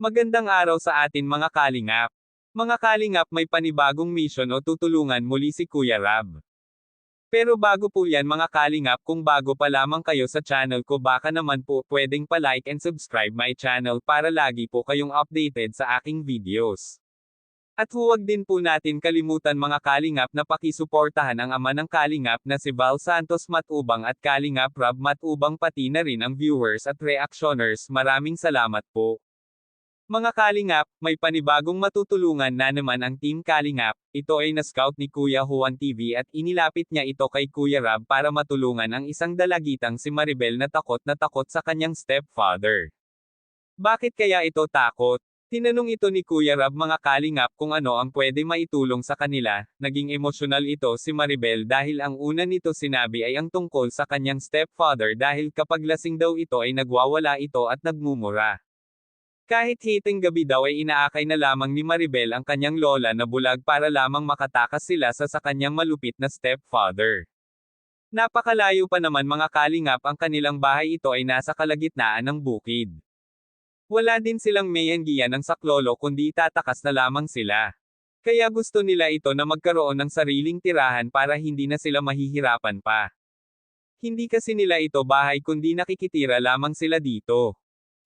Magandang araw sa atin mga kalingap. Mga kalingap, may panibagong mission o tutulungan muli si Kuya Rab. Pero bago po yan mga kalingap, kung bago pa lamang kayo sa channel ko, baka naman po pwedeng pa-like and subscribe my channel para lagi po kayong updated sa aking videos. At huwag din po natin kalimutan mga kalingap na pakisuportahan ang ama ng kalingap na si Val Santos Matubang at Kalingap Rab Matubang, pati na rin ang viewers at reactioners. Maraming salamat po. Mga kalingap, may panibagong matutulungan na naman ang Team Kalingap. Ito ay na-scout ni Kuya Juan TV at inilapit niya ito kay Kuya Rab para matulungan ang isang dalagitang si Maribel na takot sa kanyang stepfather. Bakit kaya ito takot? Tinanong ito ni Kuya Rab mga kalingap kung ano ang pwede maitulong sa kanila. Naging emosyonal ito si Maribel dahil ang una nito sinabi ay ang tungkol sa kanyang stepfather dahil kapag lasing daw ito ay nagwawala ito at nagmumura. Kahit hiting gabi daw ay inaakay na lamang ni Maribel ang kanyang lola na bulag para lamang makatakas sila sa kanyang malupit na stepfather. Napakalayo pa naman mga kalingap, ang kanilang bahay ito ay nasa kalagitnaan ng bukid. Wala din silang mayanggian ng saklolo kundi tatakas na lamang sila. Kaya gusto nila ito na magkaroon ng sariling tirahan para hindi na sila mahihirapan pa. Hindi kasi nila ito bahay kundi nakikitira lamang sila dito.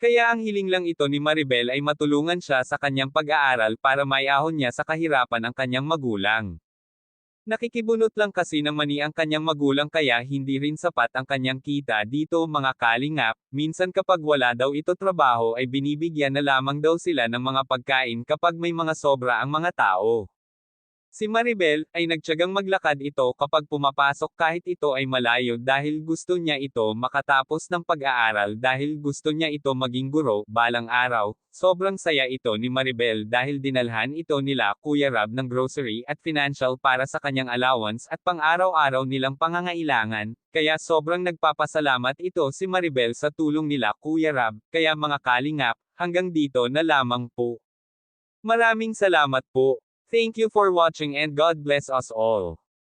Kaya ang hiling lang ito ni Maribel ay matulungan siya sa kanyang pag-aaral para maiahon niya sa kahirapan ang kanyang magulang. Nakikibunot lang kasi ng mani ang kanyang magulang kaya hindi rin sapat ang kanyang kita dito mga kalingap. Minsan kapag wala daw ito trabaho ay binibigyan na lamang daw sila ng mga pagkain kapag may mga sobra ang mga tao. Si Maribel ay nagtiyagang maglakad ito kapag pumapasok kahit ito ay malayo dahil gusto niya ito makatapos ng pag-aaral dahil gusto niya ito maging guro balang araw. Sobrang saya ito ni Maribel dahil dinalhan ito nila Kuya Rab ng grocery at financial para sa kanyang allowance at pang-araw-araw nilang pangangailangan, kaya sobrang nagpapasalamat ito si Maribel sa tulong nila Kuya Rab. Kaya mga kalingap, hanggang dito na lamang po. Maraming salamat po. Thank you for watching and God bless us all.